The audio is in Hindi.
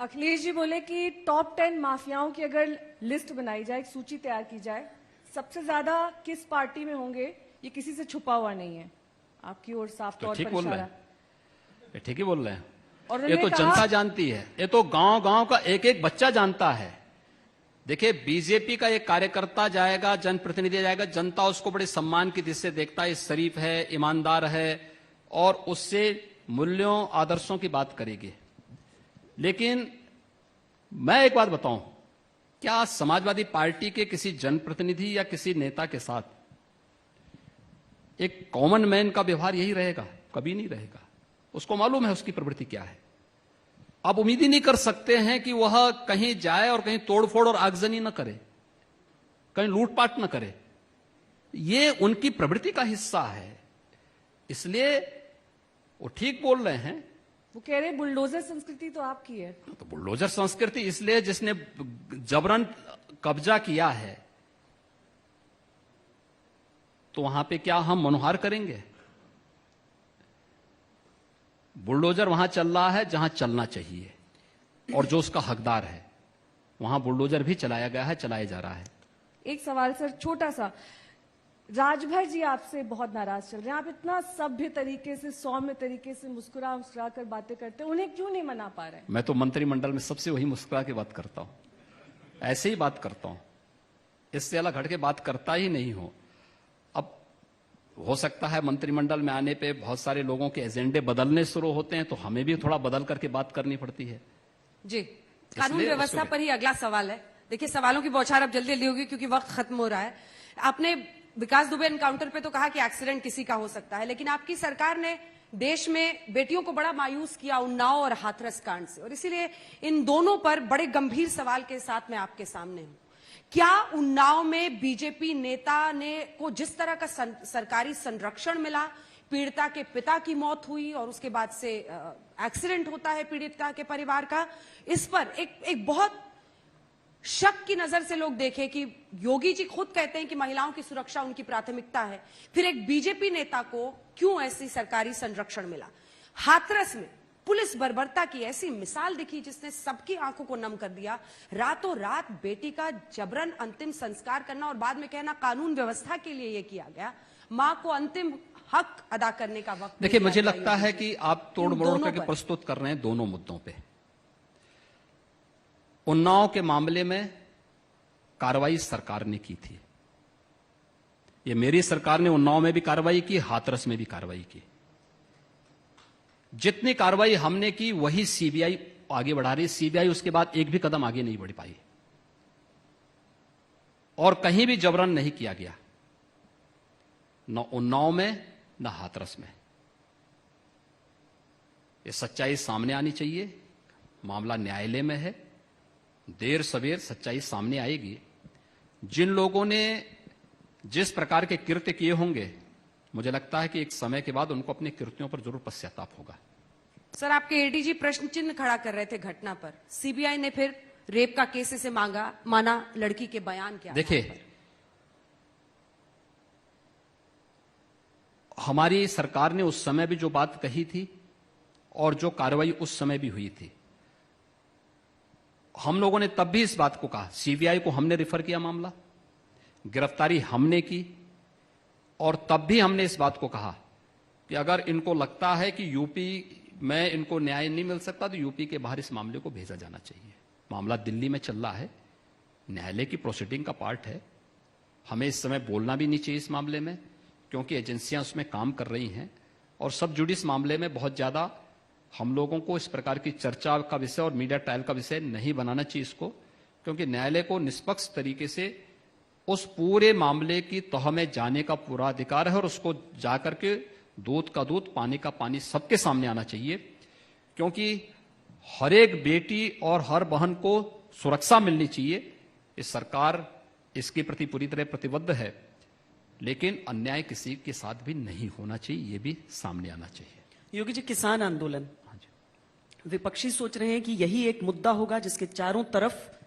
अखिलेश जी बोले कि टॉप 10 माफियाओं की अगर लिस्ट बनाई जाए, एक सूची तैयार की जाए, सबसे ज्यादा किस पार्टी में होंगे, ये किसी से छुपा हुआ नहीं है। आपकी ओर साफ तौर पर इशारा। ठीक ही बोल रहे हैं। और ये तो जनता जानती है, ये तो गांव गांव का एक एक बच्चा जानता है। देखिए, बीजेपी का एक कार्यकर्ता जाएगा, जनप्रतिनिधि जाएगा, जनता उसको बड़े सम्मान की दृष्टि से देखता है, शरीफ है, ईमानदार है, और उससे मूल्यों आदर्शों की बात करेगी। लेकिन मैं एक बात बताऊं, क्या समाजवादी पार्टी के किसी जनप्रतिनिधि या किसी नेता के साथ एक कॉमन मैन का व्यवहार यही रहेगा? कभी नहीं रहेगा। उसको मालूम है उसकी प्रवृत्ति क्या है। आप उम्मीद ही नहीं कर सकते हैं कि वह कहीं जाए और कहीं तोड़फोड़ और आगजनी न करे, कहीं लूटपाट न करे। यह उनकी प्रवृत्ति का हिस्सा है। इसलिए वो ठीक बोल रहे हैं। वो कह रहे बुलडोजर संस्कृति तो आपकी है। तो बुलडोजर संस्कृति इसलिए जिसने जबरन कब्जा किया है, तो वहां पे क्या हम मनोहार करेंगे? बुलडोजर वहां चल रहा है जहां चलना चाहिए, और जो उसका हकदार है वहां बुलडोजर भी चलाया गया है, चलाया जा रहा है। एक सवाल सर, छोटा सा। राजभर जी आपसे बहुत नाराज चल रहे हैं। आप इतना सभ्य तरीके से, सौम्य तरीके से मुस्कुरा मुस्कुरा कर बातें करते हैं, उन्हें क्यों नहीं मना पा रहे हैं? मैं तो मंत्रिमंडल में सबसे वही मुस्कुरा के बात करता हूं, ऐसे ही बात करता हूं, इससे अलग हटके बात करता ही नहीं हूं। अब हो सकता है मंत्रिमंडल में आने पे बहुत सारे लोगों के एजेंडे बदलने शुरू होते हैं, तो हमें भी थोड़ा बदल करके बात करनी पड़ती है। जी, कानून व्यवस्था पर ही अगला सवाल है। देखिए, सवालों की बौछार अब जल्दी जल्दी होगी क्योंकि वक्त खत्म हो रहा है। आपने विकास दुबे एनकाउंटर पे तो कहा कि एक्सीडेंट किसी का हो सकता है, लेकिन आपकी सरकार ने देश में बेटियों को बड़ा मायूस किया उन्नाव और हाथरस कांड से, और इसीलिए इन दोनों पर बड़े गंभीर सवाल के साथ मैं आपके सामने हूं। क्या उन्नाव में बीजेपी नेता ने को जिस तरह का सरकारी संरक्षण मिला, पीड़िता के पिता की मौत हुई और उसके बाद से एक्सीडेंट होता है पीड़िता के परिवार का, इस पर एक बहुत शक की नजर से लोग देखें कि योगी जी खुद कहते हैं कि महिलाओं की सुरक्षा उनकी प्राथमिकता है, फिर एक बीजेपी नेता को क्यों ऐसी सरकारी संरक्षण मिला? हाथरस में पुलिस बर्बरता की ऐसी मिसाल दिखी जिसने सबकी आंखों को नम कर दिया। रातों रात बेटी का जबरन अंतिम संस्कार करना और बाद में कहना कानून व्यवस्था के लिए यह किया गया। मां को अंतिम हक अदा करने का वक्त। देखिए, मुझे लगता है कि आप तोड़ मरोड़ करके प्रस्तुत कर रहे हैं दोनों मुद्दों पे। उन्नाव के मामले में कार्रवाई सरकार ने की थी। ये मेरी सरकार ने उन्नाव में भी कार्रवाई की, हाथरस में भी कार्रवाई की। जितनी कार्रवाई हमने की वही सीबीआई आगे बढ़ा रही। सीबीआई उसके बाद एक भी कदम आगे नहीं बढ़ पाई, और कहीं भी जबरन नहीं किया गया, न उन्नाव में न हाथरस में। ये सच्चाई सामने आनी चाहिए। मामला न्यायालय में है, देर सवेर सच्चाई सामने आएगी। जिन लोगों ने जिस प्रकार के कृत्य किए होंगे, मुझे लगता है कि एक समय के बाद उनको अपने कृत्यों पर जरूर पश्चाताप होगा। सर, आपके एडीजी प्रश्न चिन्ह खड़ा कर रहे थे घटना पर। सीबीआई ने फिर रेप का केस से माना लड़की के बयान क्या? देखिए, हमारी सरकार ने उस समय भी जो बात कही थी और जो कार्रवाई उस समय भी हुई थी, हम लोगों ने तब भी इस बात को कहा। सीबीआई को हमने रिफर किया मामला, गिरफ्तारी हमने की, और तब भी हमने इस बात को कहा कि अगर इनको लगता है कि यूपी में इनको न्याय नहीं मिल सकता तो यूपी के बाहर इस मामले को भेजा जाना चाहिए। मामला दिल्ली में चल रहा है, न्यायालय की प्रोसीडिंग का पार्ट है। हमें इस समय बोलना भी नहीं चाहिए इस मामले में, क्योंकि एजेंसियां उसमें काम कर रही हैं, और सब जुडिस मामले में बहुत ज्यादा हम लोगों को इस प्रकार की चर्चा का विषय और मीडिया ट्रायल का विषय नहीं बनाना चाहिए इसको, क्योंकि न्यायालय को निष्पक्ष तरीके से उस पूरे मामले की तह में जाने का पूरा अधिकार है, और उसको जाकर के दूध का दूध, पानी का पानी सबके सामने आना चाहिए। क्योंकि हर एक बेटी और हर बहन को सुरक्षा मिलनी चाहिए। इस सरकार इसके प्रति पूरी तरह प्रतिबद्ध है, लेकिन अन्याय किसी के साथ भी नहीं होना चाहिए, यह भी सामने आना चाहिए। योगी जी, किसान आंदोलन, विपक्षी सोच रहे हैं कि यही एक मुद्दा होगा जिसके चारों तरफ